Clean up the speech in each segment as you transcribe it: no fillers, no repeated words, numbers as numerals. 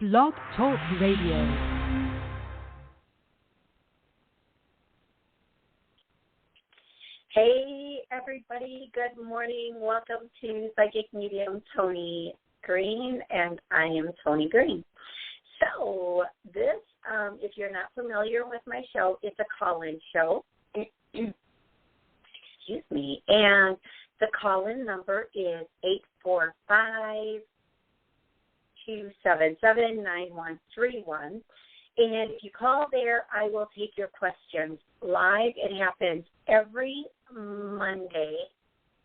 Blog Talk Radio. Hey, everybody. Good morning. Welcome to Psychic Medium Toni Greene, and I am Toni Greene. So this, if you're not familiar with my show, it's a call-in show. Excuse me. And the call-in number is 845-277-9131. And if you call there, I will take your questions live. It happens every Monday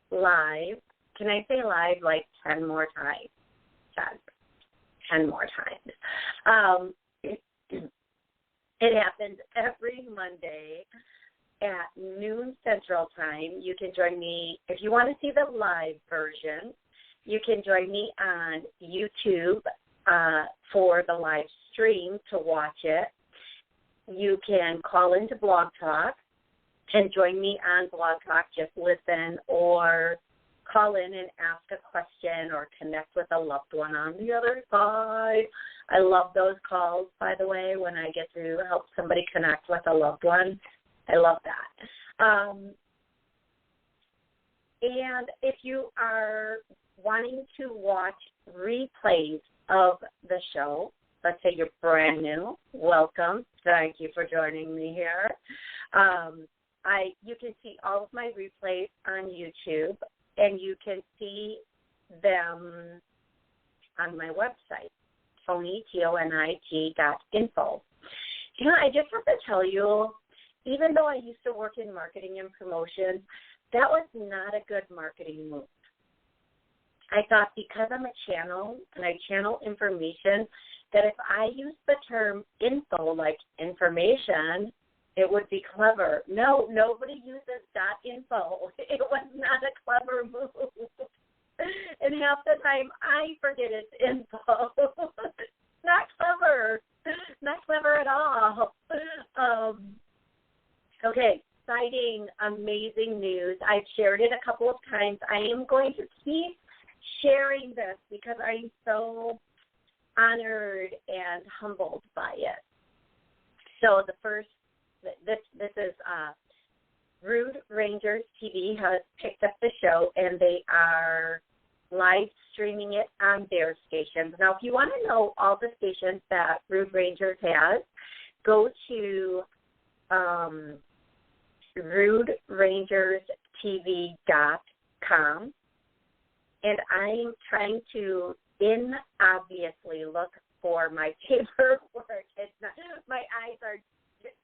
live. Can I say live like 10 more times? 10 more times. It happens every Monday at noon Central Time. You can join me if you want to see the live version. You can join me on YouTube for the live stream to watch it. You can call into Blog Talk and join me on Blog Talk. Just listen or call in and ask a question or connect with a loved one on the other side. I love those calls, by the way, when I get to help somebody connect with a loved one. I love that. And if you are wanting to watch replays of the show, let's say you're brand new, welcome. Thank you for joining me here. You can see all of my replays on YouTube, and you can see them on my website, TONI'T.info. You know, I just have to tell you, even though I used to work in marketing and promotion, that was not a good marketing move. I thought because I'm a channel and I channel information, that if I use the term info, like information, it would be clever. No, nobody uses .info. It was not a clever move. And half the time I forget it's info. Not clever. Not clever at all. Okay, exciting, amazing news. I've shared it a couple of times. I am going to keep sharing this because I'm so honored and humbled by it. So this is Rude Rangers TV has picked up the show, and they are live streaming it on their stations. Now, if you want to know all the stations that Rude Rangers has, go to ruderangerstv.com. And I'm trying to obviously look for my paperwork. It's not, my eyes are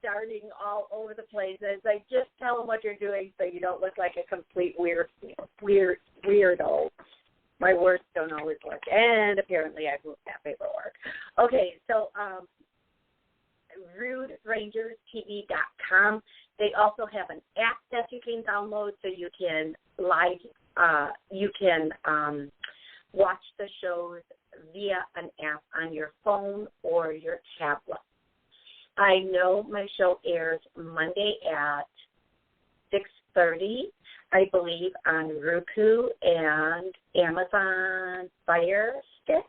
darting all over the places. I just tell them what you're doing so you don't look like a complete weirdo. My words don't always work. And apparently I've moved that paperwork. Okay, so ruderangerstv.com. They also have an app that you can download so you can watch the shows via an app on your phone or your tablet. I know my show airs Monday at 6:30, I believe, on Roku and Amazon Fire Stick.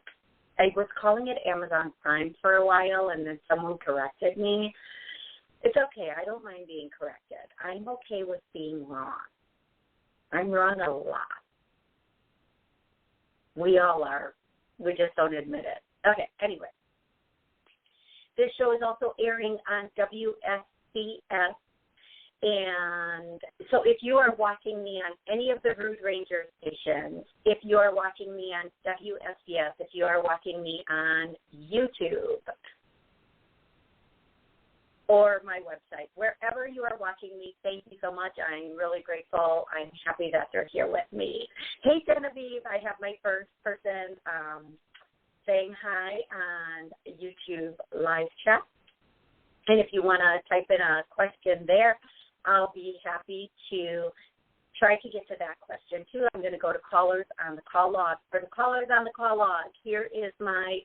I was calling it Amazon Prime for a while, and then someone corrected me. It's okay. I don't mind being corrected. I'm okay with being wrong. I'm wrong a lot. We all are. We just don't admit it. Okay, anyway. This show is also airing on WSCS. And so if you are watching me on any of the Rude Ranger stations, if you are watching me on WSCS, if you are watching me on YouTube or my website, wherever you are watching me, thank you so much. I'm really grateful. I'm happy that they're here with me. Hey, Genevieve, I have my first person saying hi on YouTube live chat. And if you want to type in a question there, I'll be happy to try to get to that question, too. I'm going to go to callers on the call log. For the callers on the call log, here is my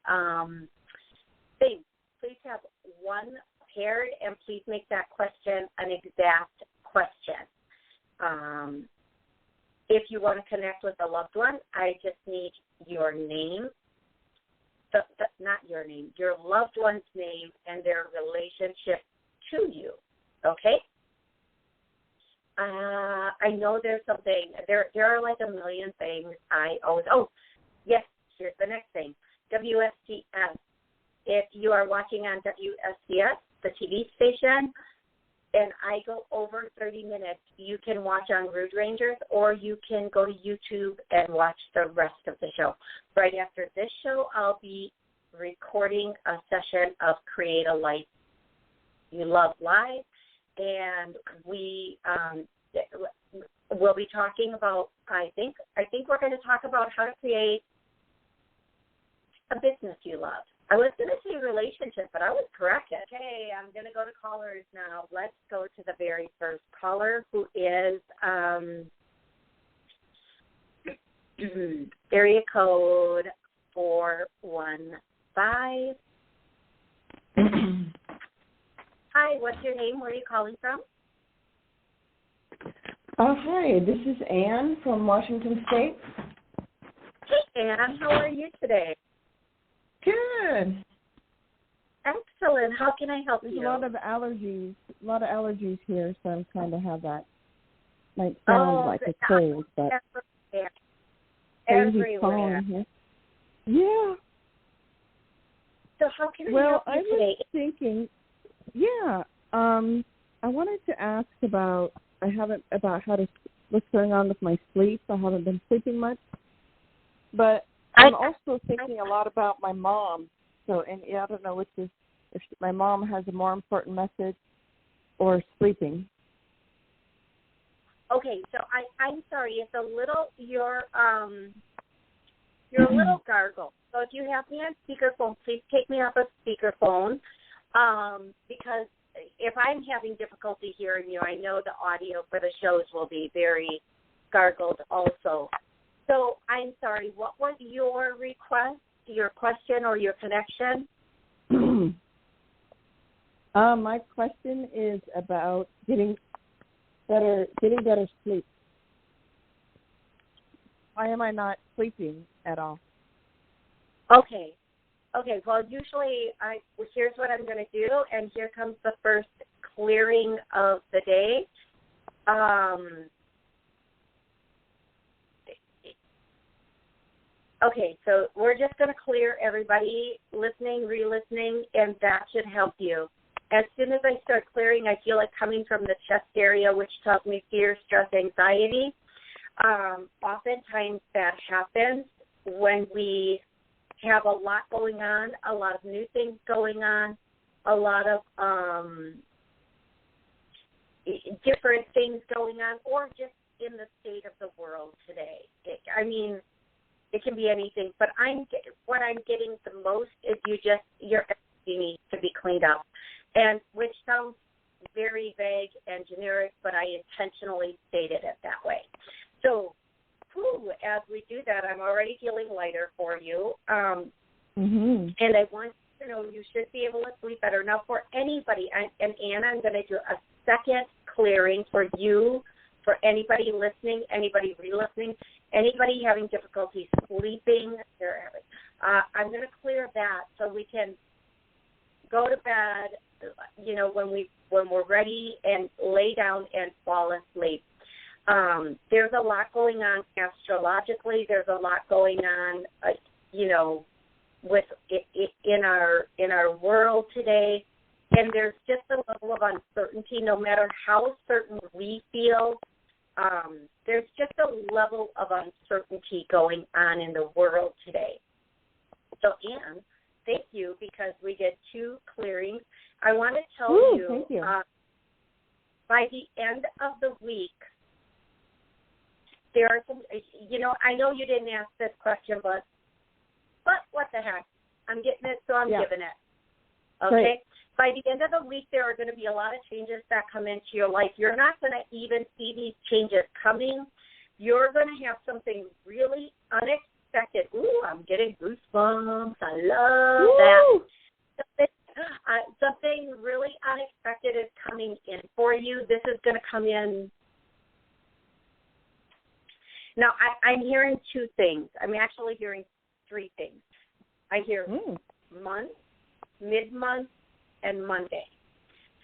thing. Please have one paired, and please make that question an exact question. If you want to connect with a loved one, I just need your name not your name, your loved one's name and their relationship to you, okay? I know there's something, there are like a million things yes, here's the next thing, WSCS. If you are watching on WSCS, the TV station, and I go over 30 minutes, you can watch on Rude Rangers, or you can go to YouTube and watch the rest of the show. Right after this show, I'll be recording a session of Create a Life You Love Live, and we'll be talking about, I think we're going to talk about how to create a business you love. I was going to say relationship, but I was corrected. Okay, I'm going to go to callers now. Let's go to the very first caller, who is area code 415. Hi, what's your name? Where are you calling from? Hi, this is Ann from Washington State. Hey, Ann, how are you today? Good. Excellent. How can I help you? There's a lot of allergies here, so I'm kind of have that. Might sound like a cold, but everywhere. Yeah. So how can I help you today? I was thinking, I wanted to ask about what's going on with my sleep. I haven't been sleeping much, but I'm also thinking a lot about my mom. So, I don't know if my mom has a more important message or sleeping. Okay, so I'm sorry. It's a little you're a little gargled. So if you have me on speakerphone, please take me off of speakerphone, because if I'm having difficulty hearing you, I know the audio for the shows will be very gargled also. So I'm sorry, what was your request, your question, or your connection? My question is about getting better sleep. Why am I not sleeping at all? Okay. Well, usually here's what I'm going to do, and here comes the first clearing of the day. Okay, so we're just going to clear everybody listening, re-listening, and that should help you. As soon as I start clearing, I feel it coming from the chest area, which tells me fear, stress, anxiety. Oftentimes that happens when we have a lot going on, a lot of new things going on, a lot of different things going on, or just in the state of the world today. It can be anything, but what I'm getting the most is your energy needs to be cleaned up, and which sounds very vague and generic, but I intentionally stated it that way. So, as we do that, I'm already feeling lighter for you, and I want you to know you should be able to sleep better. Now, for anybody, and Anna, I'm going to do a second clearing for you, for anybody listening, anybody re-listening, anybody having difficulty sleeping. I'm going to clear that so we can go to bed, when we're ready, and lay down and fall asleep. There's a lot going on astrologically. There's a lot going on, with in our world today, and there's just a level of uncertainty. No matter how certain we feel, there's just a level of uncertainty going on in the world today. So, Anne, thank you, because we did 2 clearings. I want to tell you, thank you. By the end of the week, there are some, I know you didn't ask this question, but what the heck? I'm getting it, so I'm giving it. Okay? Great. By the end of the week, there are going to be a lot of changes that come into your life. You're not going to even see these changes coming. You're going to have something really unexpected. Ooh, I'm getting goosebumps. I love that. Something really unexpected is coming in for you. This is going to come in. Now, I'm hearing 2 things. I'm actually hearing 3 things. I hear month, mid-month, and Monday.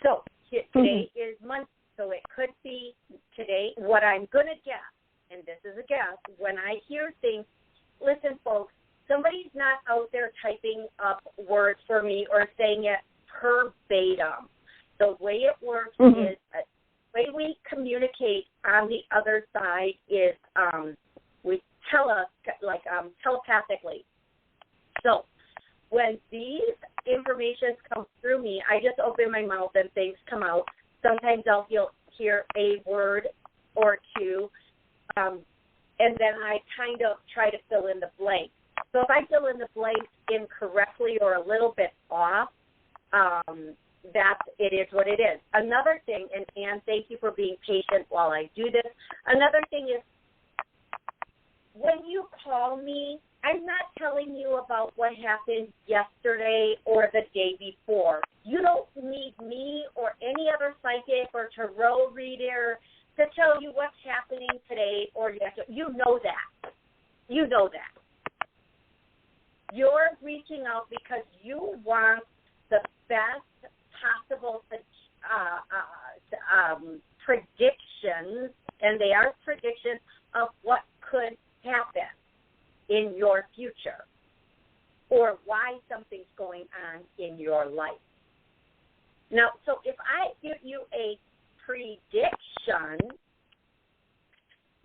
So today is Monday, so it could be today. What I'm going to guess, and this is a guess, when I hear things, listen, folks, somebody's not out there typing up words for me or saying it verbatim. The way it works is the way we communicate on the other side is we telepathically. So when these information comes through me, I just open my mouth and things come out. Sometimes I'll hear a word or two, and then I kind of try to fill in the blank. So if I fill in the blanks incorrectly or a little bit off, it is what it is. Another thing, and Anne, thank you for being patient while I do this. Another thing is when you call me, I'm not telling you about what happened yesterday or the day before. You don't need me or any other psychic or tarot reader to tell you what's happening today or yesterday. You know that. You know that. You're reaching out because you want the best possible predictions, and they are predictions of what could happen in your future or why something's going on in your life. Now, so if I give you a prediction,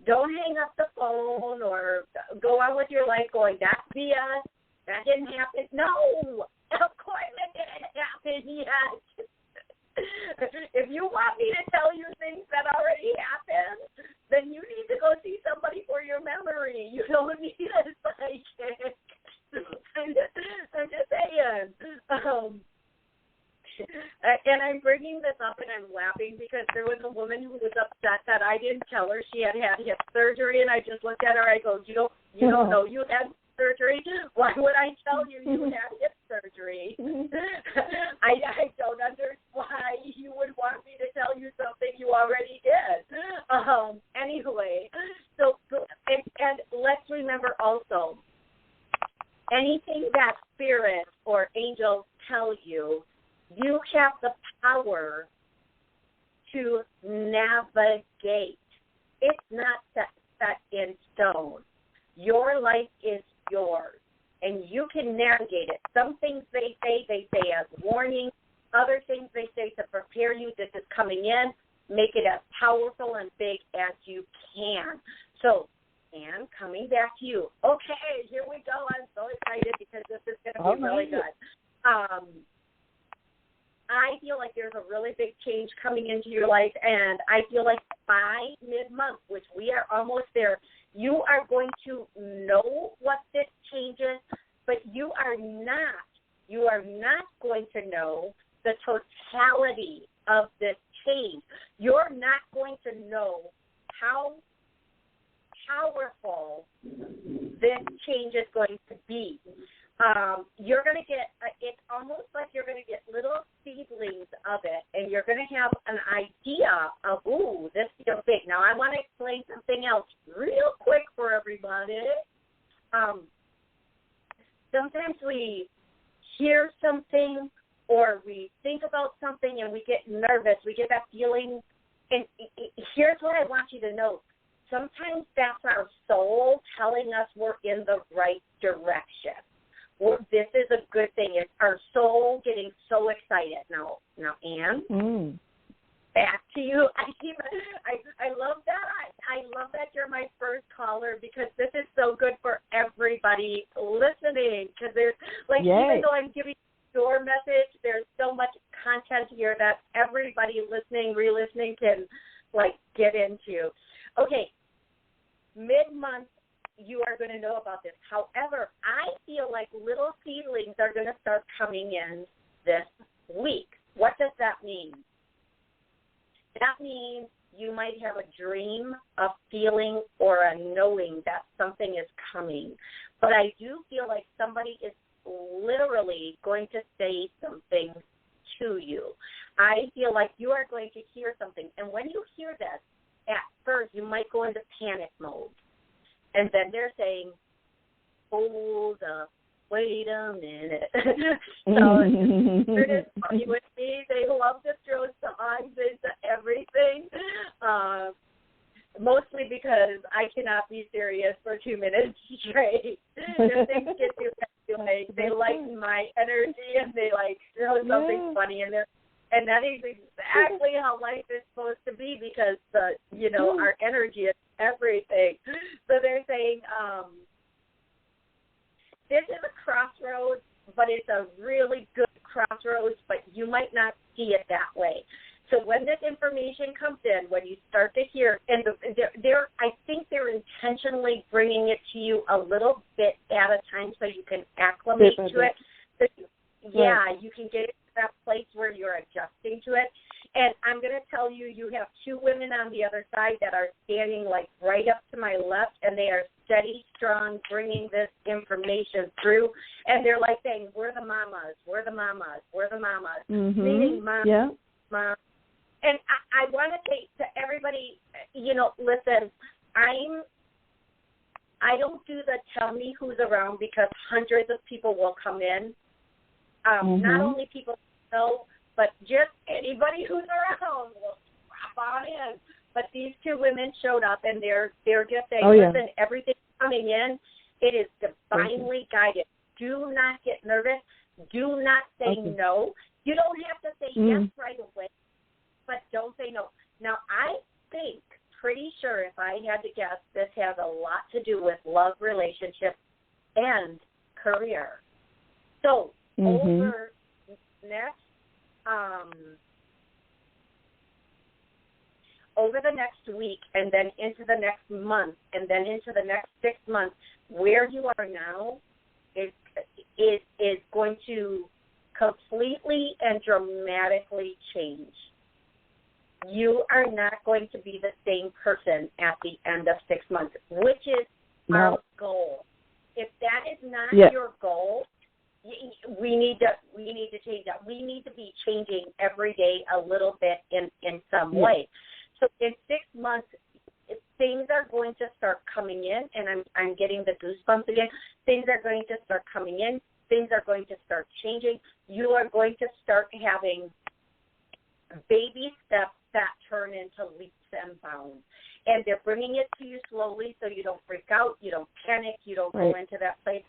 don't hang up the phone or go on with your life going, that's BS, that didn't happen. No, of course it didn't happen yet. If you want me to tell you things that already happened, then you need to go see somebody for your memory. You don't need a psychic. I'm just saying. And I'm bringing this up and I'm laughing because there was a woman who was upset that I didn't tell her she had hip surgery, and I just looked at her. I go, you don't know you had surgery? Why would I tell you you had hip surgery? I don't understand why you would want me to tell you something you already did. Anyway, so and let's remember also, anything that spirit or angels tell you, you have the power to navigate. It's not set in stone. Your life is yours, and you can navigate it. Some things they say as warning. Other things they say to prepare you. This is coming in. Make it as powerful and big as you can. So, Anne, coming back to you. Okay, here we go. I'm so excited because this is going to be really good. I feel like there's a really big change coming into your life, and I feel like by mid-month, which we are almost there, you are going to know what this change is, but you are not going to know the totality of this change. You're not going to know how powerful this change is going to be. You're going to get, it's almost like you're going to get little seedlings of it, and you're going to have an idea of, ooh, this feels big. Now, I want to explain something else real quick for everybody. Sometimes we hear something or we think about something and we get nervous. We get that feeling. And here's what I want you to know. Sometimes that's our soul telling us we're in the right direction. Well, this is a good thing. It's our soul getting so excited. Now, Anne, back to you. I love that. I love that you're my first caller because this is so good for everybody listening. Because there's, like, even though I'm giving your message, there's so much content here that everybody listening, re-listening can, like, get into. Okay, mid-month, you are going to know about this. However, I feel like little seedlings are going to start coming in this week. What does that mean? That means you might have a dream, a feeling, or a knowing that something is coming. But I do feel like somebody is literally going to say something to you. I feel like you are going to hear something. And when you hear this, at first you might go into panic mode. And then they're saying, hold up, wait a minute. So it's funny with me. They love to throw songs into everything. Mostly because I cannot be serious for 2 minutes straight. Things get too like they lighten my energy and they like throw something funny in there. And that is exactly how life is supposed to be because our energy is everything. So they're saying, this is a crossroads, but it's a really good crossroads, but you might not see it that way. So when this information comes in, when you start to hear, and I think they're intentionally bringing it to you a little bit at a time so you can acclimate to it. So, you can get to that place where you're adjusting to it. And I'm going to tell you, you have two women on the other side that are standing like right up to my left, and they are steady, strong, bringing this information through. And they're like saying, we're the mamas, we're the mamas, we're the mamas, meaning mom. And I want to say to everybody, listen, I don't do the tell me who's around because hundreds of people will come in. Not only people know, but just anybody who's around will drop on in. But these two women showed up, and they're just saying, listen, everything coming in, it is divinely guided. Do not get nervous. Do not say no. You don't have to say yes right away, but don't say no. Now, I think, pretty sure if I had to guess, this has a lot to do with love, relationship, and career. So, over the next week and then into the next month and then into the next 6 months, where you are now is going to completely and dramatically change. You are not going to be the same person at the end of 6 months, which is our goal. If that is not your goal, we need to change that. We need to be changing every day a little bit in some way. So in 6 months, things are going to start coming in, and I'm getting the goosebumps again. Things are going to start coming in. Things are going to start changing. You are going to start having baby steps that turn into leaps and bounds. And they're bringing it to you slowly so you don't freak out, you don't panic, you don't go into that place.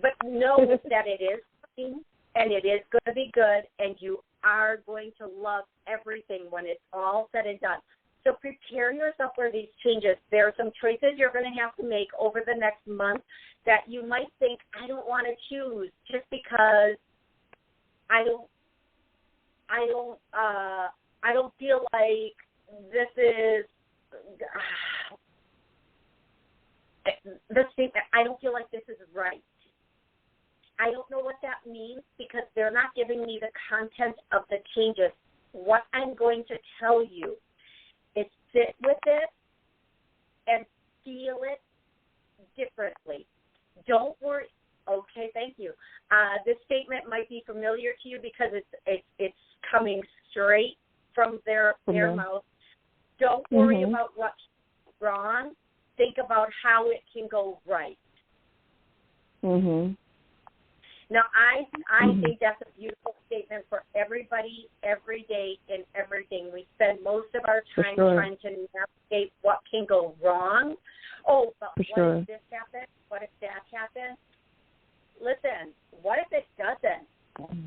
But know that it is coming, and it is going to be good, and you are going to love everything when it's all said and done. So prepare yourself for these changes. There are some choices you're going to have to make over the next month that you might think, I don't want to choose just because I don't feel like this is I don't feel like this is right. I don't know what that means because they're not giving me the content of the changes. What I'm going to tell you is sit with it and feel it differently. Don't worry. Okay, thank you. This statement might be familiar to you because it's coming straight from their mouth. Don't worry about what's wrong. Think about how it can go right. Now, I think that's a beautiful statement for everybody, every day, in everything. We spend most of our time trying to navigate what can go wrong. Oh, but what if this happens? What if that happens? Listen, what if it doesn't?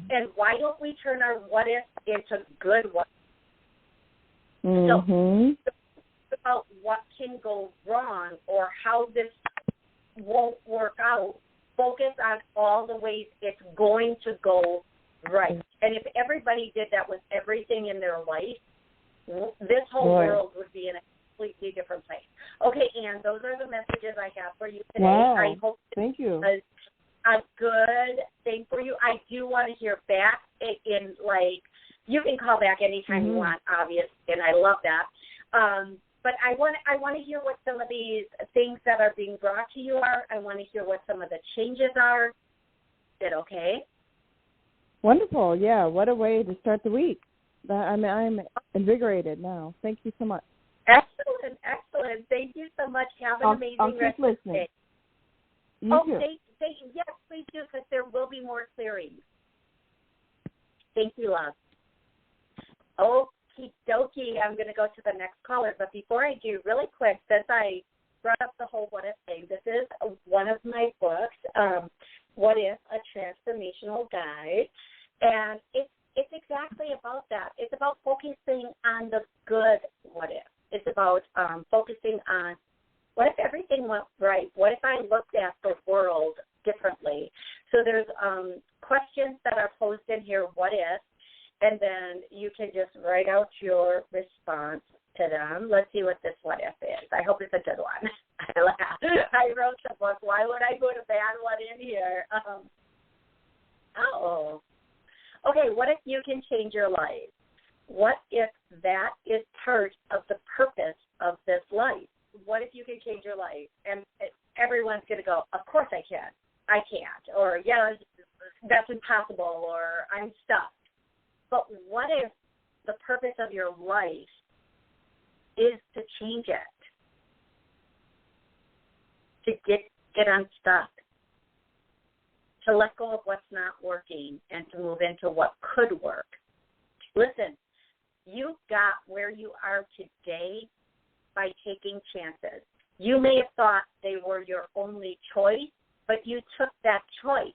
And why don't we turn our what if into good what? So, about what can go wrong or how this won't work out. Focus on all the ways it's going to go right. And if everybody did that with everything in their life, this whole world would be in a completely different place. Okay, Ann, those are the messages I have for you today. Wow. I hope Thank you. Was a good thing for you. I do want to hear back in you can call back anytime you want, obviously, and I love that. But I want to hear what some of these things that are being brought to you are. I want to hear what some of the changes are. Is it okay? Wonderful. Yeah, what a way to start the week. I'm invigorated now. Thank you so much. Excellent. Thank you so much. Have an amazing I'll keep rest listening. of the day. You too. Yes, please do, because there will be more clearings. Thank you, love. Okie dokie, I'm going to go to the next caller. But before I do, really quick, since I brought up the whole What If thing, this is one of my books, What If, A Transformational Guide. And it's exactly about that. It's about focusing on the good what if. It's about focusing on what if everything went right? What if I looked at the world differently? So there's questions that are posed in here, what if, and then you can just write out your response to them. Let's see what this what if is. I hope it's a good one. I wrote the book. Why would I put a bad one in here? Okay, what if you can change your life? What if that is part of the purpose of this life? What if you can change your life? And everyone's going to go, of course I can. I can't. Or, yeah, that's impossible. Or I'm stuck. But what if the purpose of your life is to change it? To get unstuck? To let go of what's not working and to move into what could work? Listen, you got where you are today by taking chances. You may have thought they were your only choice, but you took that choice.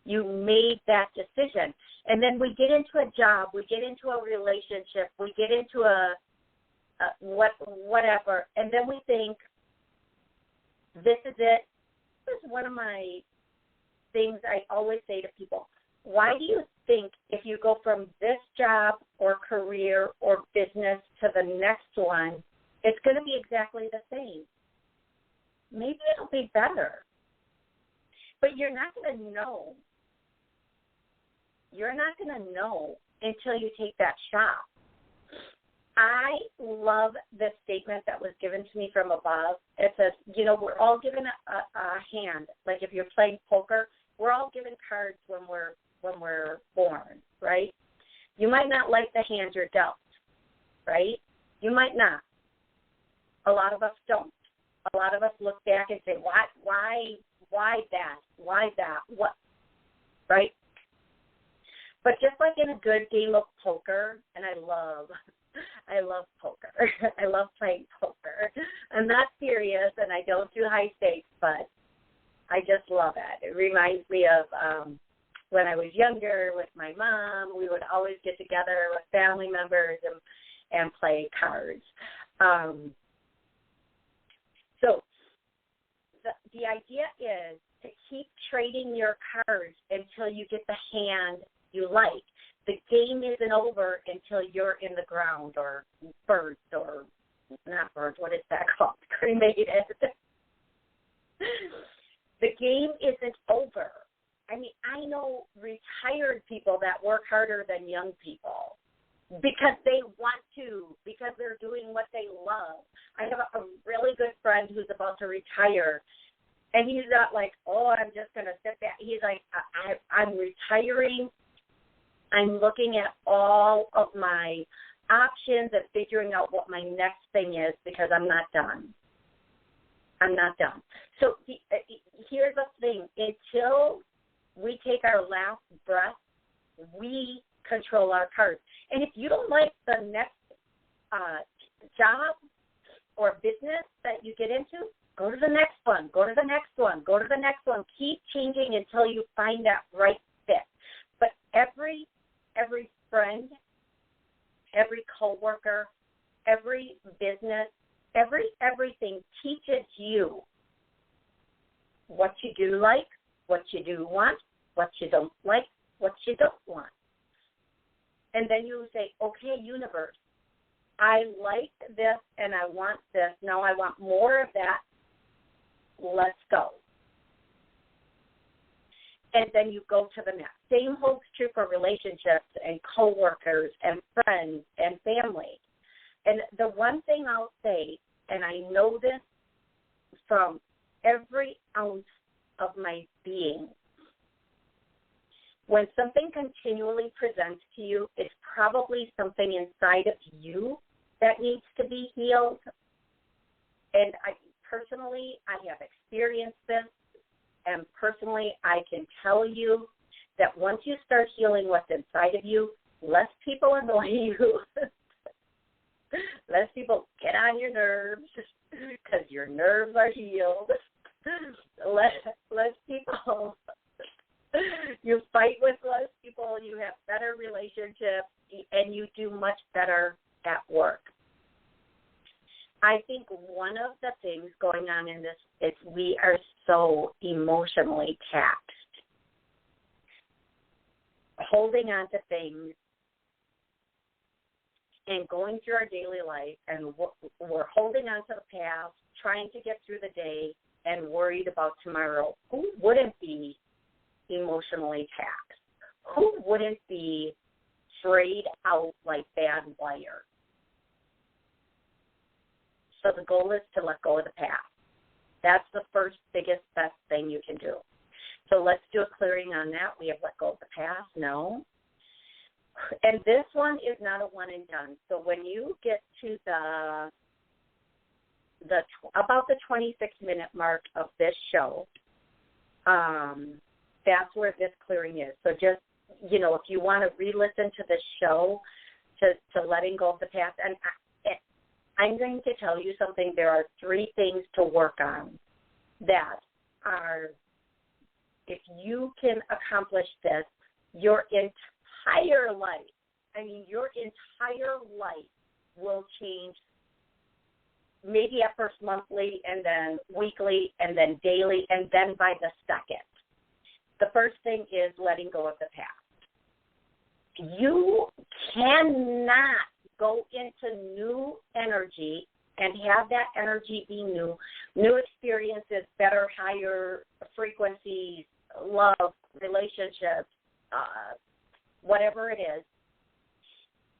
You made that decision. And then we get into a job, we get into a relationship, we get into whatever, and then we think, this is it. This is one of my things I always say to people. Why do you think if you go from this job or career or business to the next one, it's going to be exactly the same? Maybe it'll be better. But you're not going to know. You're not going to know until you take that shot. I love this statement that was given to me from above. It says, we're all given a hand. Like if you're playing poker, we're all given cards when we're born, right? You might not like the hand you're dealt, right? You might not. A lot of us don't. A lot of us look back and say, why that? Why that? What? Right? But just like in a good game of poker, and I love poker. I love playing poker. I'm not serious, and I don't do high stakes, but I just love it. It reminds me of when I was younger with my mom. We would always get together with family members and play cards. So the idea is to keep trading your cards until you get the hand you like. The game isn't over until you're in the ground or birds or not birds, what is that called? Cremated. The game isn't over. I mean, I know retired people that work harder than young people because they want to, because they're doing what they love. I have a really good friend who's about to retire, and he's not like, I'm just going to sit back. He's like, I'm retiring. I'm looking at all of my options and figuring out what my next thing is because I'm not done. I'm not done. So here's the thing. Until we take our last breath, we control our cards. And if you don't like the next job or business that you get into, go to the next one, go to the next one, go to the next one. Keep changing until you find that right fit. But every friend, every coworker, every business, everything teaches you what you do like, what you do want, what you don't like, what you don't want. And then you say, okay, universe, I like this and I want this. Now I want more of that. Let's go. And then you go to the next. Same holds true for relationships and coworkers and friends and family. And the one thing I'll say, and I know this from every ounce of my being, when something continually presents to you, it's probably something inside of you that needs to be healed. And I have experienced this And personally, I can tell you that once you start healing what's inside of you, less people annoy you. Less people get on your nerves because your nerves are healed. Less people. You fight with less people. You have better relationships, and you do much better at work. I think one of the things going on in this is we are so emotionally taxed. Holding on to things and going through our daily life, and we're holding on to the past, trying to get through the day, and worried about tomorrow. Who wouldn't be emotionally taxed? Who wouldn't be frayed out like bad wire? So the goal is to let go of the past. That's the first, biggest, best thing you can do. So let's do a clearing on that. We have let go of the past. No. And this one is not a one and done. So when you get to about the 26-minute mark of this show, that's where this clearing is. So just, if you want to re-listen to this show, to letting go of the past, and I'm going to tell you something. There are 3 things to work on that are, if you can accomplish this, your entire life, your entire life will change, maybe at first monthly and then weekly and then daily and then by the second. The first thing is letting go of the past. You cannot go into new energy and have that energy be new experiences, better, higher frequencies, love, relationships, whatever it is,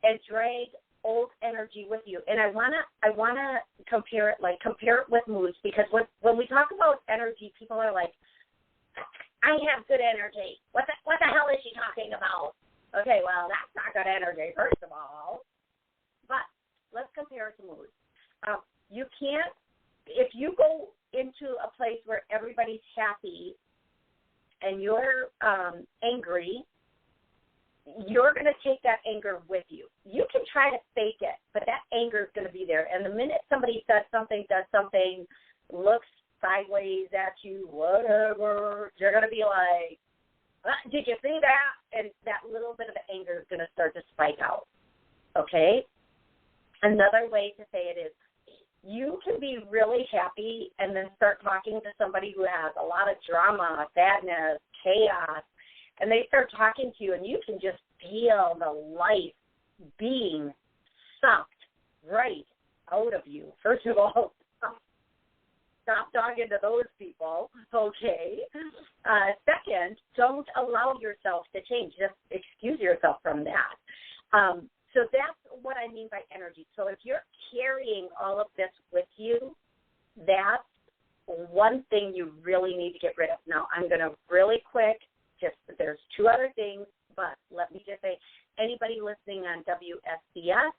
and drag old energy with you. And I wanna compare it with moods, because when we talk about energy, people are like, I have good energy. What the hell is she talking about? Okay, well, that's not good energy, first of all. But let's compare it to moods. You can't, if you go into a place where everybody's happy and you're angry, you're going to take that anger with you. You can try to fake it, but that anger is going to be there. And the minute somebody says something, does something, looks sideways at you, whatever, you're going to be like, did you see that? And that little bit of anger is going to start to spike out. Okay? Another way to say it is, you can be really happy and then start talking to somebody who has a lot of drama, sadness, chaos, and they start talking to you, and you can just feel the life being sucked right out of you. First of all, stop talking to those people, okay? Second, don't allow yourself to change. Just excuse yourself from that. So that's what I mean by energy. So if you're carrying all of this with you, that's one thing you really need to get rid of. Now, I'm going to really quick, there's 2 other things, but let me just say, anybody listening on WSCS,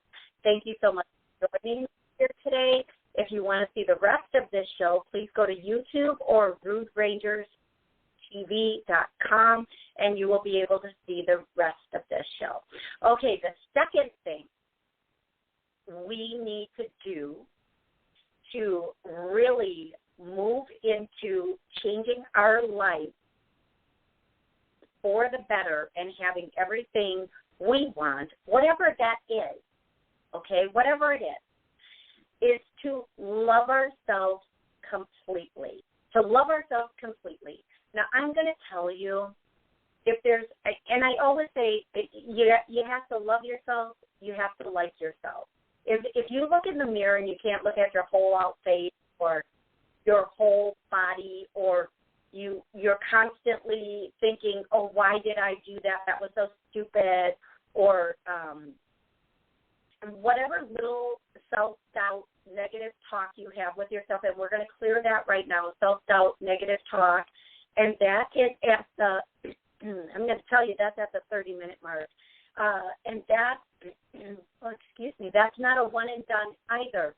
thank you so much for joining here today. If you want to see the rest of this show, please go to YouTube or RudeRangersTV.com, and you will be able to see the rest of this show. Okay, the second thing we need to do to really move into changing our life for the better and having everything we want, whatever that is, okay, whatever it is to love ourselves completely. To love ourselves completely. Now, I'm going to tell you, if there's, and I always say, you have to love yourself, you have to like yourself. If you look in the mirror and you can't look at your whole out face or your whole body, or you're constantly thinking, oh, why did I do that? That was so stupid, or whatever little self-doubt, negative talk you have with yourself, and we're going to clear that right now, self-doubt, negative talk, and that is at the, I'm going to tell you, that's at the 30-minute mark. And that, that's not a one and done either.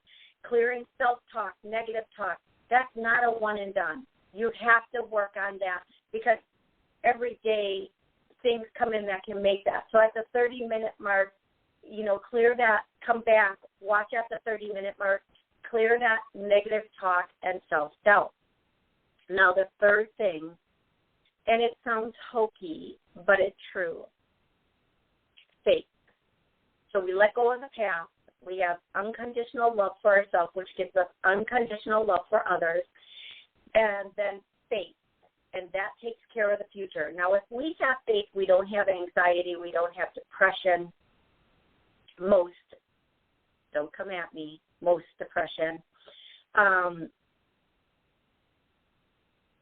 Clearing self-talk, negative talk, that's not a one and done. You have to work on that because every day things come in that can make that. So at the 30-minute mark, clear that, come back, watch at the 30-minute mark, clear that negative talk and self-doubt. Now the third thing, and it sounds hokey, but it's true, faith. So we let go of the past. We have unconditional love for ourselves, which gives us unconditional love for others, and then faith, and that takes care of the future. Now, if we have faith, we don't have anxiety, we don't have depression. Most, don't come at me, most depression.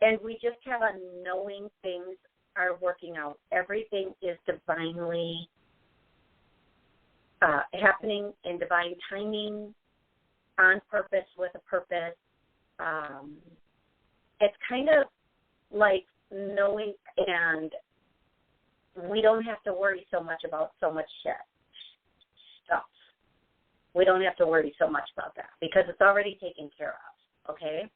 And we just have a knowing things are working out. Everything is divinely happening in divine timing, on purpose, with a purpose. It's kind of like knowing, and we don't have to worry so much about so much stuff. We don't have to worry so much about that because it's already taken care of, okay?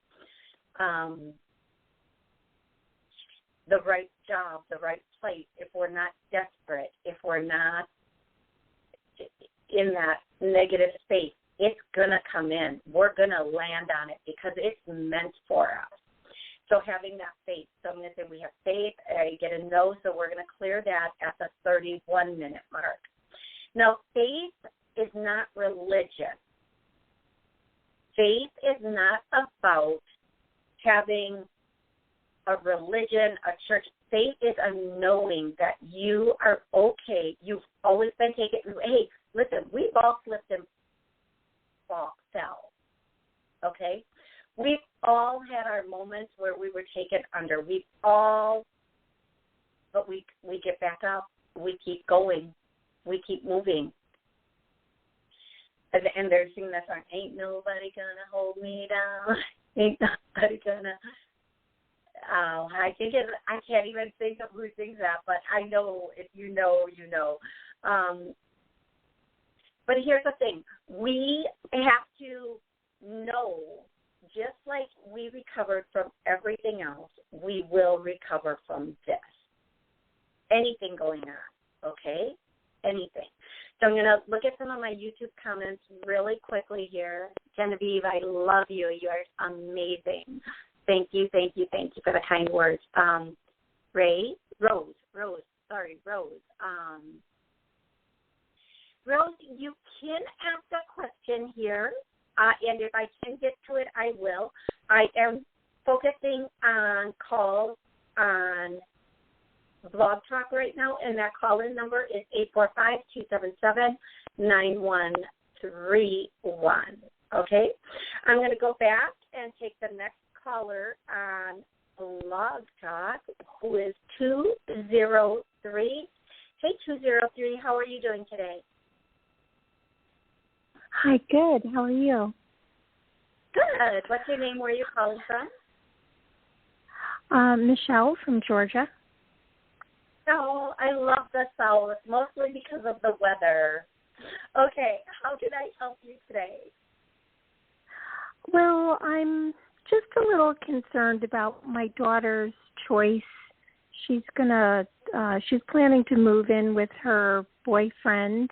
The right job, the right place, if we're not desperate, if we're not in that negative space, it's going to come in. We're going to land on it because it's meant for us. So having that faith. So I'm going to say we have faith. I get a no, so we're going to clear that at the 31-minute mark. Now, faith is not religion. Faith is not about having a religion, a church. Faith is a knowing that you are okay. You've always been taken. Hey, listen, we've all slipped and fell, okay? We've all had our moments where we were taken under. But we get back up. We keep going. We keep moving. And there's things that are, ain't nobody gonna hold me down. Ain't nobody gonna. I can't even think of who sings that, but I know if you know, you know. But here's the thing. We have to know, just like we recovered from everything else, we will recover from this. Anything going on, okay? Anything. So I'm going to look at some of my YouTube comments really quickly here. Genevieve, I love you. You are amazing. Thank you for the kind words. Rose. Rose, you can ask a question here, and if I can get to it, I will. I am focusing on calls on Blog Talk right now, and that call-in number is 845-277-9131. Okay? I'm going to go back and take the next caller on Blog Talk, who is 203. Hey, 203, how are you doing today? Hi, good. How are you? Good. What's your name? Where are you calling from? Michelle from Georgia. Oh, I love the South, mostly because of the weather. Okay, how can I help you today? Well, I'm just a little concerned about my daughter's choice. She's planning to move in with her boyfriend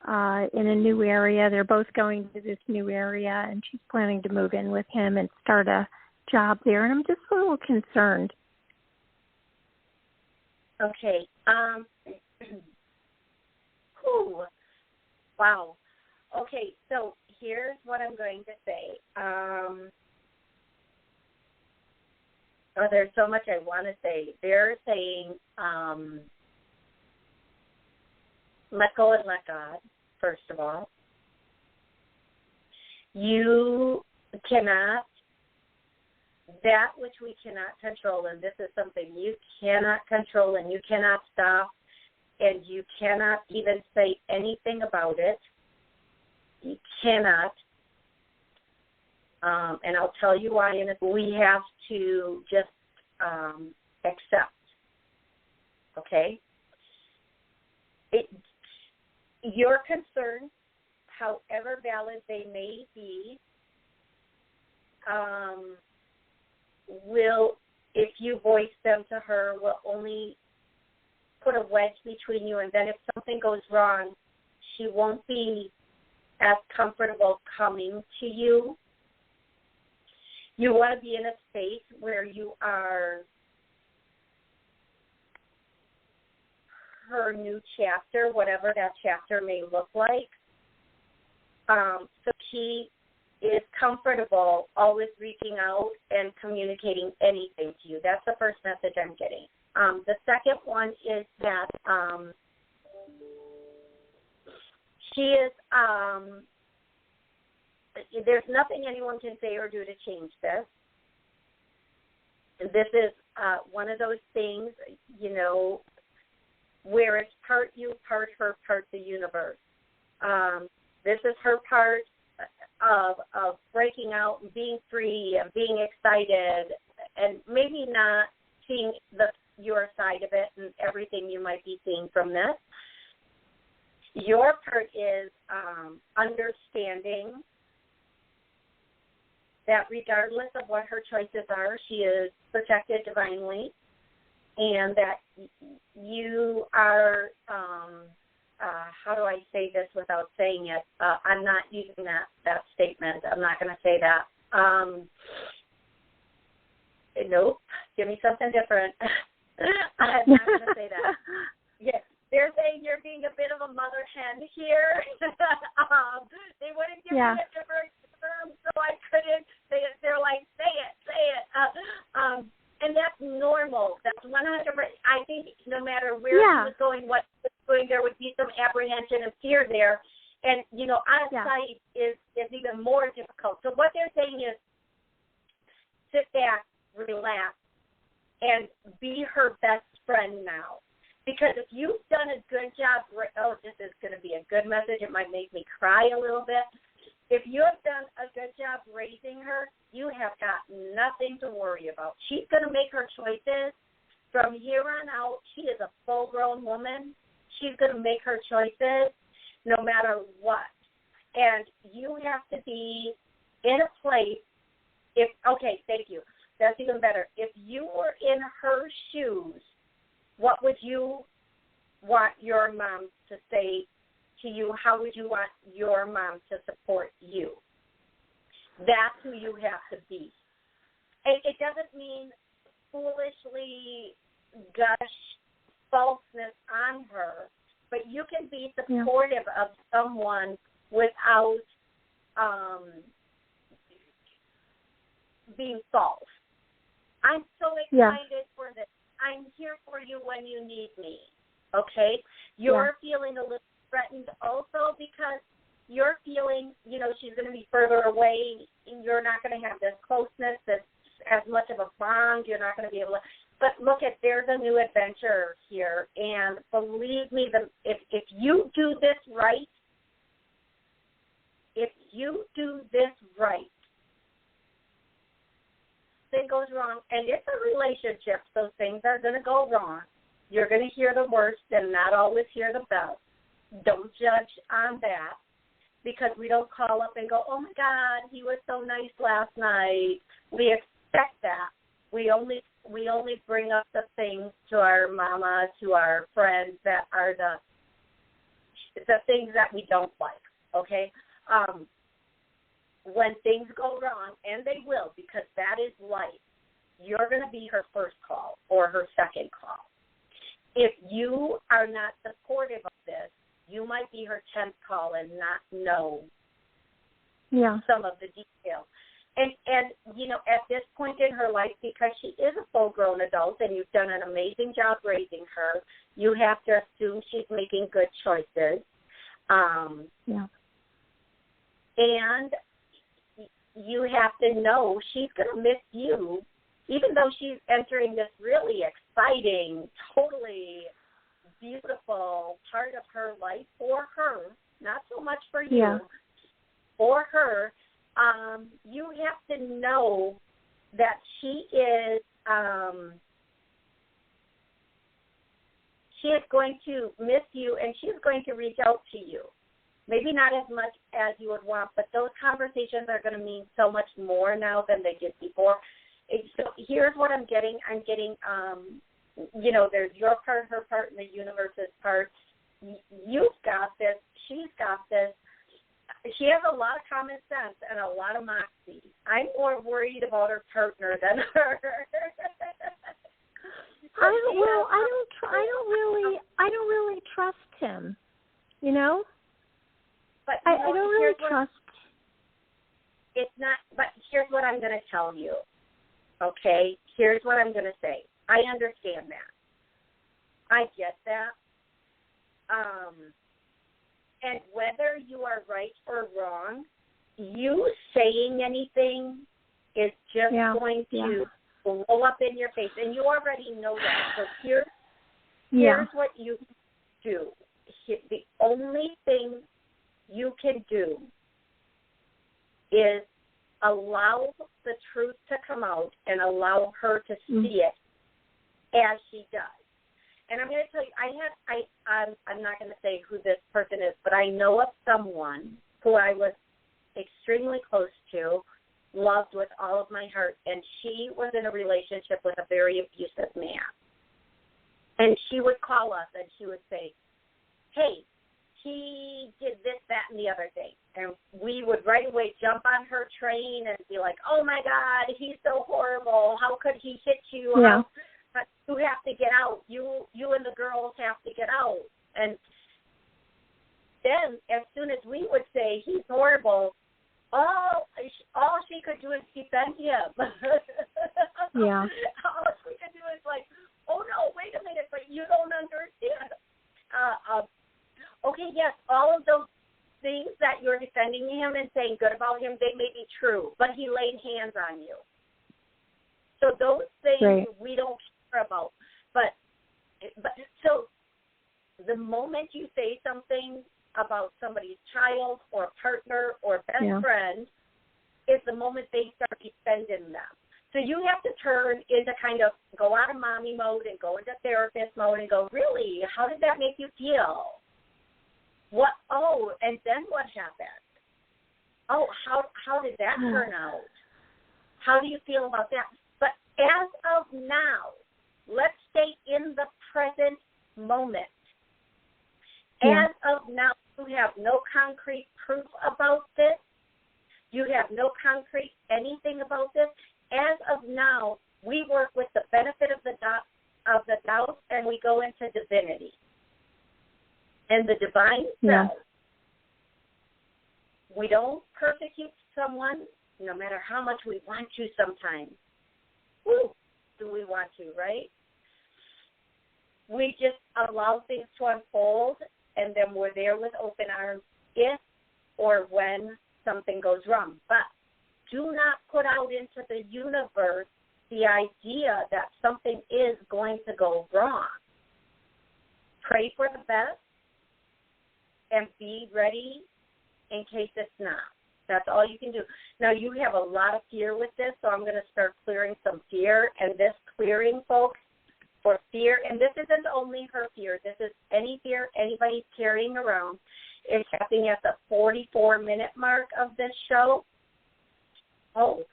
in a new area. They're both going to this new area, and she's planning to move in with him and start a job there. And I'm just a little concerned. Okay. Wow. Okay, so here's what I'm going to say. There's so much I want to say. They're saying let go and let God, first of all. You cannot, that which we cannot control, and this is something you cannot control and you cannot stop, and you cannot even say anything about it. You cannot. And I'll tell you why. And we have to just accept. Okay? Your concerns, however valid they may be, will, if you voice them to her, will only put a wedge between you, and then if something goes wrong, she won't be as comfortable coming to you. You want to be in a space where you are her new chapter, whatever that chapter may look like. So she is comfortable always reaching out and communicating anything to you. That's the first message I'm getting. The second one is that she is, there's nothing anyone can say or do to change this. And this is one of those things, you know, where it's part you, part her, part the universe. This is her part of breaking out and being free and being excited and maybe not seeing your side of it and everything you might be seeing from this. Your part is understanding that regardless of what her choices are, she is protected divinely, and that you are, how do I say this without saying it? I'm not using that statement. I'm not going to say that. Nope. Give me something different. I'm not going to say that. Yes. They're saying you're being a bit of a mother hen here. They wouldn't give me a different term, so I couldn't say it. They're like, say it. And that's normal. That's 100%. I think no matter where he was going, what he was doing, there would be some apprehension and fear there. And, you know, out of sight is even more difficult. So what they're saying is sit back, relax, and be her best friend now. Because if you've done a good job, this is going to be a good message. It might make me cry a little bit. If you have done a good job raising her, you have got nothing to worry about. She's going to make her choices. From here on out, she is a full-grown woman. She's going to make her choices no matter what. And you have to be in a place, thank you. That's even better. If you were in her shoes, what would you want your mom to say to you? How would you want your mom to support you? That's who you have to be. It doesn't mean foolishly gush falseness on her, but you can be supportive of someone without being false. I'm so excited for this. I'm here for you when you need me, okay? You're feeling a little threatened also because you're feeling, you know, she's going to be further away and you're not going to have this closeness, this as much of a bond. You're not going to be able to. But look, there's a new adventure here, and believe me, if you do this right, thing goes wrong, and it's a relationship, so things are going to go wrong. You're going to hear the worst and not always hear the best. Don't judge on that, because we don't call up and go, oh, my God, he was so nice last night. We expect that. We only bring up the things to our mama, to our friends that are the things that we don't like, okay? When things go wrong, and they will, because that is life, you're going to be her first call or her second call. If you are not supportive of this, you might be her 10th call and not know some of the details. And, you know, at this point in her life, because she is a full-grown adult and you've done an amazing job raising her, you have to assume she's making good choices. And you have to know she's going to miss you, even though she's entering this really exciting, totally beautiful part of her life for her, not so much for you, for her. You have to know that she is going to miss you, and she's going to reach out to you. Maybe not as much as you would want, but those conversations are going to mean so much more now than they did before. So here's what I'm getting. I'm getting, there's your part, her part, and the universe's part. You've got this. She's got this. She has a lot of common sense and a lot of moxie. I'm more worried about her partner than her. I don't really trust him. You know? But I don't really trust. It's not. But here's what I'm going to tell you. Okay? Here's what I'm going to say. I understand that. I get that. And whether you are right or wrong, you saying anything is just going to blow up in your face. And you already know that. So here's what you do. The only thing you can do is allow the truth to come out and allow her to see it as she does. And I'm going to tell you, I'm not going to say who this person is, but I know of someone who I was extremely close to, loved with all of my heart, and she was in a relationship with a very abusive man. And she would call us and she would say, hey, he did this, that, and the other thing. And we would right away jump on her train and be like, oh, my God, he's so horrible. How could he hit you? Yeah. You have to get out. You and the girls have to get out. And then as soon as we would say he's horrible, all she could do is defend him. Yeah. All she could do is like, oh, no, wait a minute, but you don't understand. Okay, yes, all of those things that you're defending him and saying good about him, they may be true, but he laid hands on you. So those things we don't care about. But so the moment you say something about somebody's child or partner or best friend is the moment they start defending them. So you have to turn into kind of go out of mommy mode and go into therapist mode and go, really, how did that make you feel? What? Oh, and then what happened? Oh, how did that turn out? How do you feel about that? But as of now, let's stay in the present moment. As of now, you have no concrete proof about this. You have no concrete anything about this. As of now, we work with the benefit of the doubt, and we go into divinity. And the divine says, we don't persecute someone, no matter how much we want to sometimes. Woo, do we want to, right? We just allow things to unfold, and then we're there with open arms if or when something goes wrong. But do not put out into the universe the idea that something is going to go wrong. Pray for the best and be ready in case it's not. That's all you can do. Now, you have a lot of fear with this, so I'm going to start clearing some fear. And this clearing, folks, for fear, and this isn't only her fear. This is any fear anybody's carrying around. It's happening at the 44-minute mark of this show. Oh,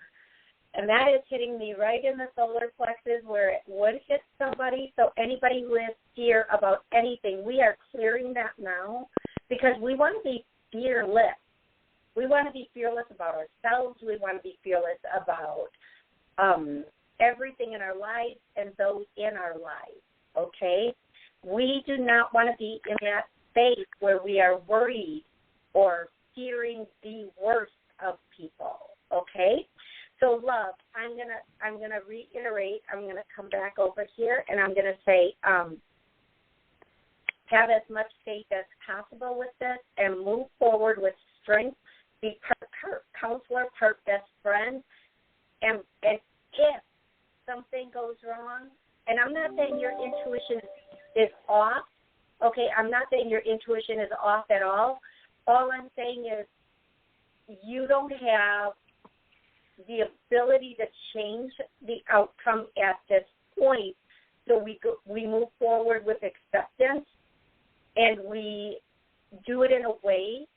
and that is hitting me right in the solar plexus where it would hit somebody. So anybody who has fear about anything, we are clearing that now because we want to be fearless. We want to be fearless about ourselves. We want to be fearless about everything in our lives and those in our lives, okay? We do not want to be in that space where we are worried or fearing the worst of people, okay? So, love, I'm gonna reiterate. I'm gonna come back over here, and I'm gonna say, have as much faith as possible with this, and move forward with strength. Be part counselor, part best friend, and if something goes wrong, and I'm not saying your intuition is off. Okay, I'm not saying your intuition is off at all. All I'm saying is you don't have the ability to change the outcome at this point. So we move forward with acceptance, and we do it in a way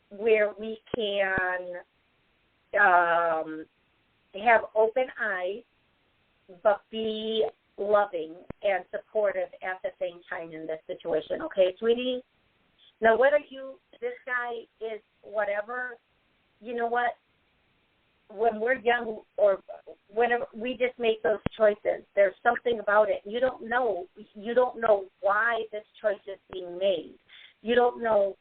where we can have open eyes, but be loving and supportive at the same time in this situation. Okay, sweetie? Now, whether this guy is whatever, you know what? When we're young or whenever we just make those choices, there's something about it. You don't know why this choice is being made. You don't know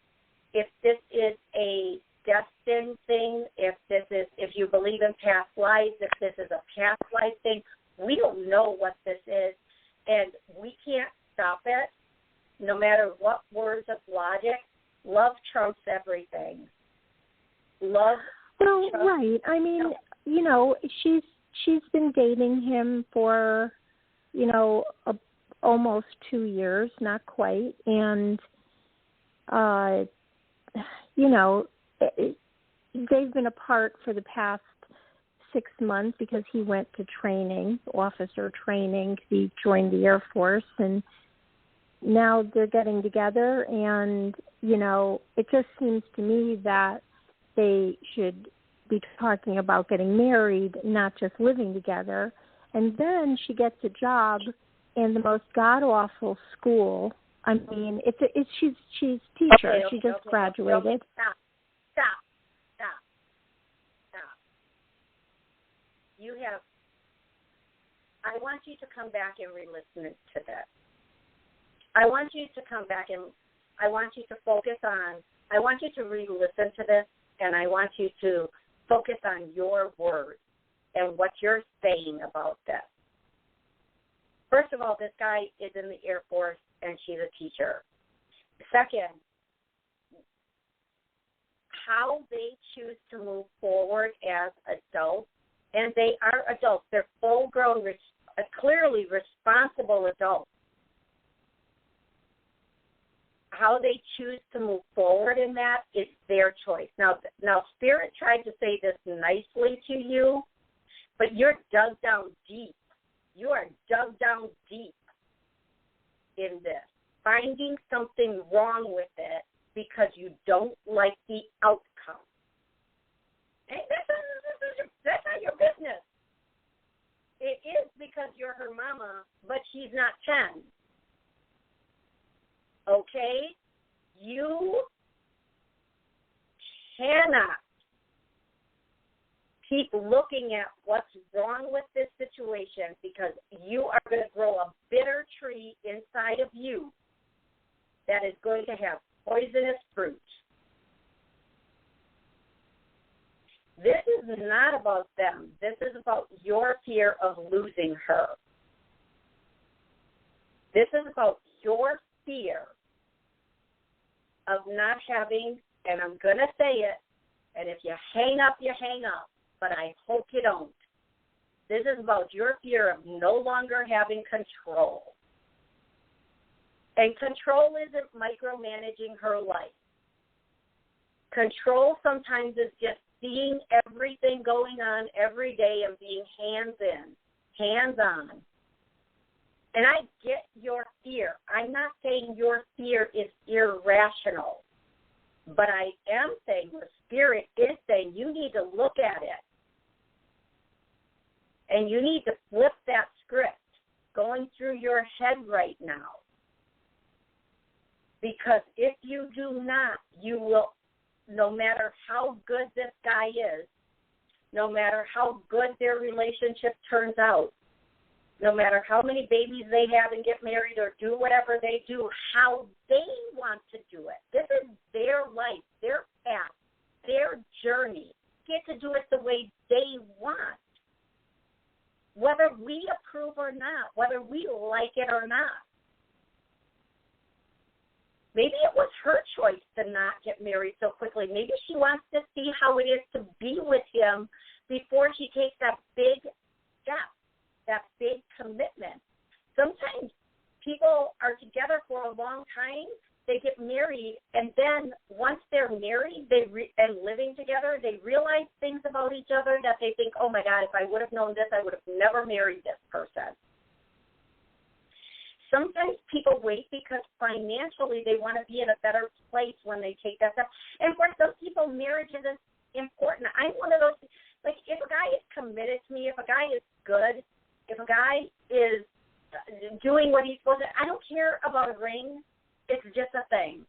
if this is a destined thing, if you believe in past lives, if this is a past life thing. We don't know what this is, and we can't stop it. No matter what words of logic, love trumps everything. Love. Well, right. I mean, you know, she's been dating him for, you know, almost 2 years, not quite, and you know, they've been apart for the past 6 months because he went to training, officer training. He joined the Air Force, and now they're getting together, and, you know, it just seems to me that they should be talking about getting married, not just living together. And then she gets a job in the most god-awful school. I mean, she's teacher. Okay, she just graduated. Stop. I want you to come back and re-listen to this. I want you to come back and I want you to focus on, I want you to re-listen to this, and I want you to focus on your words and what you're saying about this. First of all, this guy is in the Air Force and she's a teacher. Second, how they choose to move forward as adults, and they are adults. They're full-grown, clearly responsible adults. How they choose to move forward in that is their choice. Now, Spirit tried to say this nicely to you, but you're dug down deep. You are dug down deep in this, finding something wrong with it because you don't like the outcome. Hey, that's not your business. It is because you're her mama, but she's not 10. Okay? You cannot keep looking at what's wrong with this situation because you are going to grow a bitter tree inside of you that is going to have poisonous fruit. This is not about them. This is about your fear of losing her. This is about your fear of not having, and I'm going to say it, and if you hang up, you hang up, but I hope you don't. This is about your fear of no longer having control. And control isn't micromanaging her life. Control sometimes is just seeing everything going on every day and being hands-on. And I get your fear. I'm not saying your fear is irrational, but I am saying the Spirit is saying you need to look at it. And you need to flip that script going through your head right now. Because if you do not, you will, no matter how good this guy is, no matter how good their relationship turns out, no matter how many babies they have and get married or do whatever they do, how they want to do it. This is their life, their path, their journey. Get to do it the way they want. Whether we approve or not, whether we like it or not. Maybe it was her choice to not get married so quickly. Maybe she wants to see how it is to be with him before she takes that big step, that big commitment. Sometimes people are together for a long time, they get married, and then once they're married and living together, they realize things about each other that they think, oh, my God, if I would have known this, I would have never married this person. Sometimes people wait because financially they want to be in a better place when they take that step. And for some people, marriage isn't important. I'm one of those, like, if a guy is committed to me, if a guy is good, if a guy is doing what he's supposed to, I don't care about a ring. It's just a thing.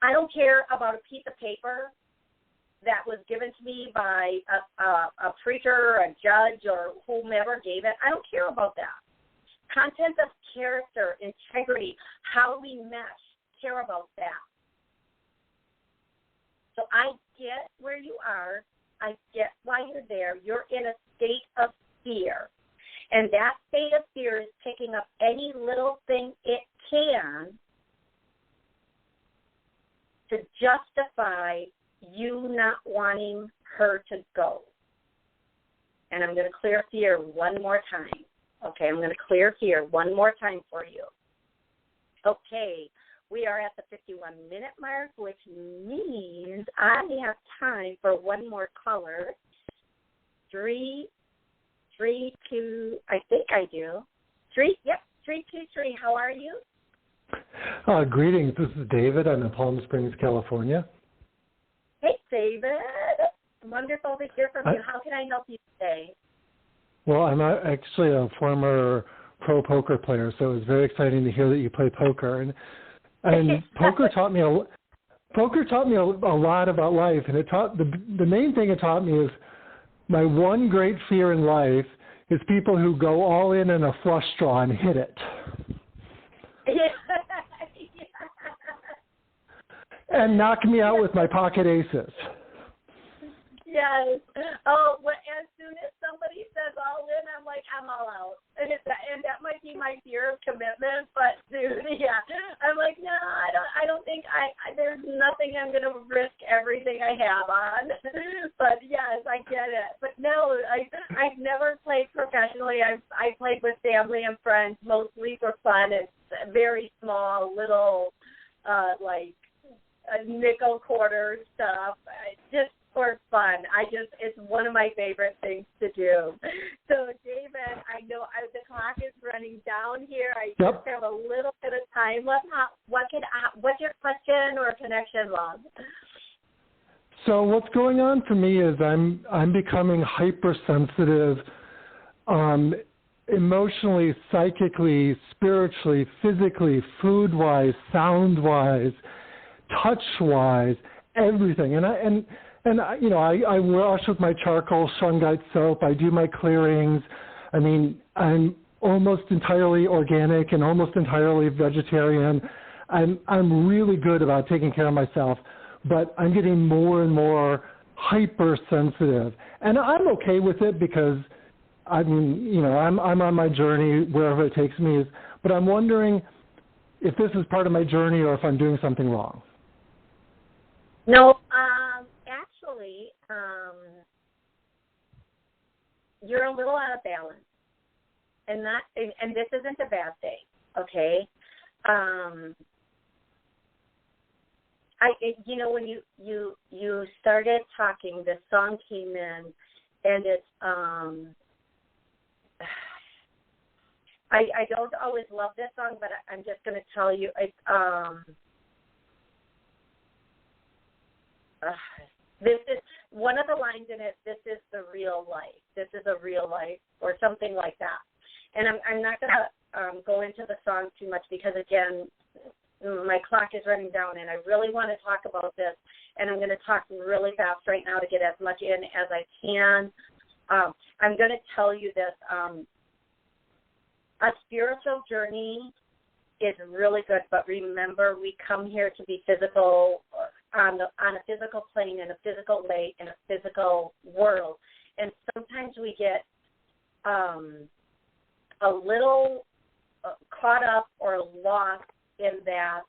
I don't care about a piece of paper that was given to me by a preacher, a judge, or whomever gave it. I don't care about that. Content of character, integrity, how we mesh, care about that. So I get where you are. I get why you're there. You're in a state of fear. And that state of fear is picking up any little thing it can to justify you not wanting her to go. And I'm going to clear fear one more time. Okay, I'm going to clear fear one more time for you. Okay, we are at the 51-minute mark, which means I have time for one more caller. 332, I think I do. 323, how are you? Greetings, this is David. I'm in Palm Springs, California. Hey, David. Wonderful to hear from you. How can I help you today? Well, I'm actually a former pro poker player, so it was very exciting to hear that you play poker. And poker taught me a lot about life, and it taught the main thing it taught me is my one great fear in life is people who go all in a flush draw and hit it. And knock me out with my pocket aces. Yes. Oh, well, as soon as somebody says all in, I'm like, I'm all out. And that might be my fear of commitment, but dude, yeah. I'm like, no, I don't think there's nothing I'm gonna risk everything I have on. But yes, I get it. But no, I've never played professionally. I played with family and friends, mostly for fun. It's very small, little like nickel quarter stuff. Just for fun. It's one of my favorite things to do. So, David, I know the clock is running down here. I just have a little bit of time left. What's your question or connection, love? So what's going on for me is I'm becoming hypersensitive, emotionally, psychically, spiritually, physically, food-wise, sound-wise, touch-wise, everything. And I wash with my charcoal shungite soap. I do my clearings. I mean, I'm almost entirely organic and almost entirely vegetarian. I'm really good about taking care of myself, but I'm getting more and more hypersensitive. And I'm okay with it because, I mean, I'm on my journey wherever it takes me. But I'm wondering if this is part of my journey or if I'm doing something wrong. No, actually, you're a little out of balance, and this isn't a bad thing, okay? When you started talking, this song came in, and it's I don't always love this song, but I'm just going to tell you it's this is one of the lines in it. This is the real life. This is a real life, or something like that. And I'm not going to go into the song too much because, again, my clock is running down, and I really want to talk about this. And I'm going to talk really fast right now to get as much in as I can. I'm going to tell you this. A spiritual journey is really good, but remember, we come here to be physical, on a physical plane, in a physical way, in a physical world. And sometimes we get a little caught up or lost in that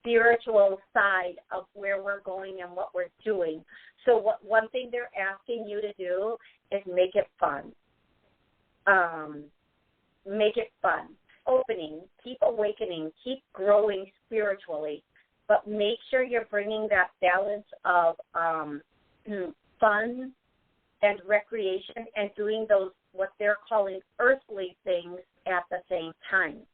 spiritual side of where we're going and what we're doing. So one thing they're asking you to do is make it fun. Make it fun. Opening, keep awakening, keep growing spiritually, but make sure you're bringing that balance of fun and recreation and doing those, what they're calling earthly things at the same time.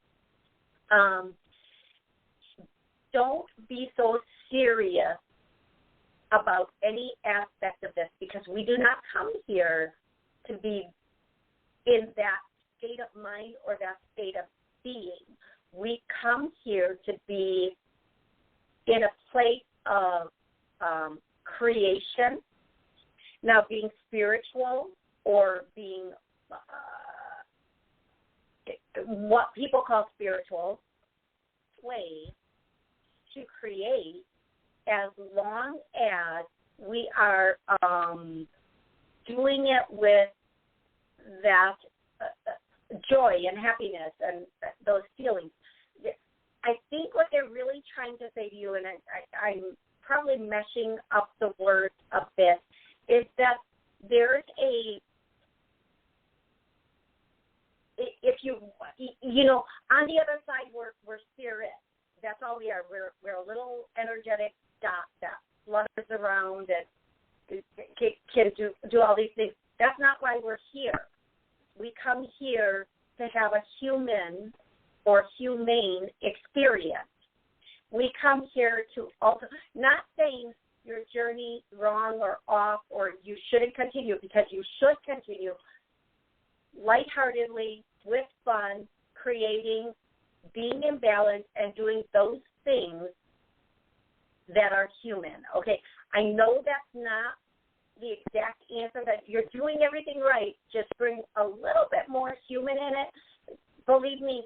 Don't be so serious about any aspect of this, because we do not come here to be in that state of mind or that state of being. We come here to be in a place of creation. Now, being spiritual or being what people call spiritual, way to create, as long as we are doing it with that joy and happiness and those feelings. I think what they're really trying to say to you, and I'm probably meshing up the words a bit, is that there's if you on the other side, we're spirit. That's all we are. We're a little energetic dot that flutters around and can do all these things. That's not why we're here. We come here to have a human or humane experience. We come here to also, not saying your journey wrong or off or you shouldn't continue, because you should continue lightheartedly, with fun, creating, being in balance, and doing those things that are human. Okay, I know that's not the exact answer, that you're doing everything right, just bring a little bit more human in it. Believe me,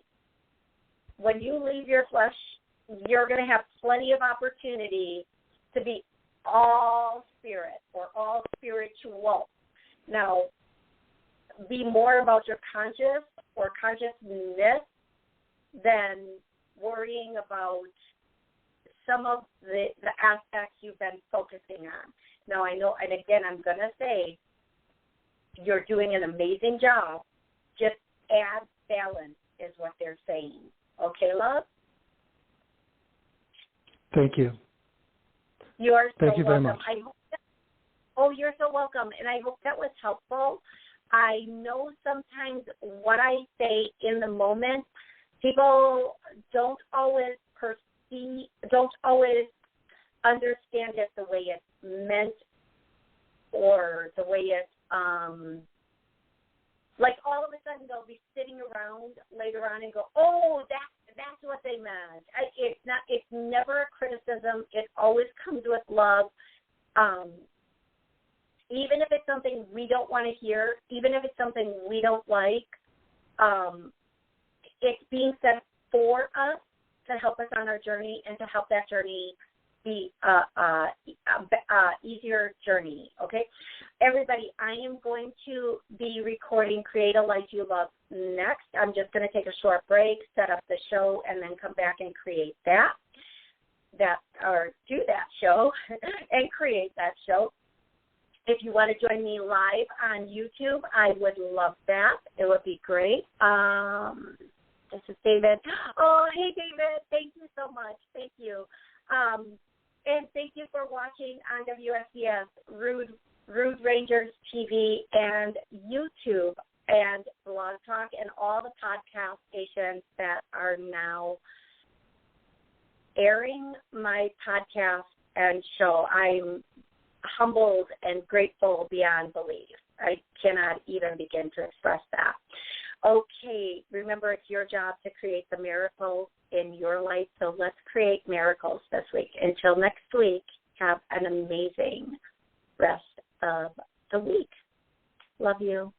when you leave your flesh, you're going to have plenty of opportunity to be all spirit or all spiritual. Now, be more about your conscious or consciousness than worrying about some of the aspects you've been focusing on. Now, I know, and again, I'm going to say you're doing an amazing job. Just add balance is what they're saying. Okay, love? Thank you. You are so Thank you very welcome. much. You're so welcome, and I hope that was helpful. I know sometimes what I say in the moment, people don't always understand it the way it's meant, or the way it's, like all of a sudden they'll be sitting around later on and go, oh, that's what they meant. It's never a criticism. It always comes with love. Even if it's something we don't want to hear, even if it's something we don't like, it's being said for us to help us on our journey and to help that journey be easier journey, okay? Everybody, I am going to be recording Create a Life You Love next. I'm just going to take a short break, set up the show, and then come back and create or do that show and create that show. If you want to join me live on YouTube, I would love that. It would be great. This is David. Oh, hey, David. Thank you so much. Thank you. And thank you for watching on WSCS, Rude Rangers TV, and YouTube, and Blog Talk, and all the podcast stations that are now airing my podcast and show. I'm humbled and grateful beyond belief. I cannot even begin to express that. Okay, remember, it's your job to create the miracles in your life, so let's create miracles this week. Until next week, have an amazing rest of the week. Love you.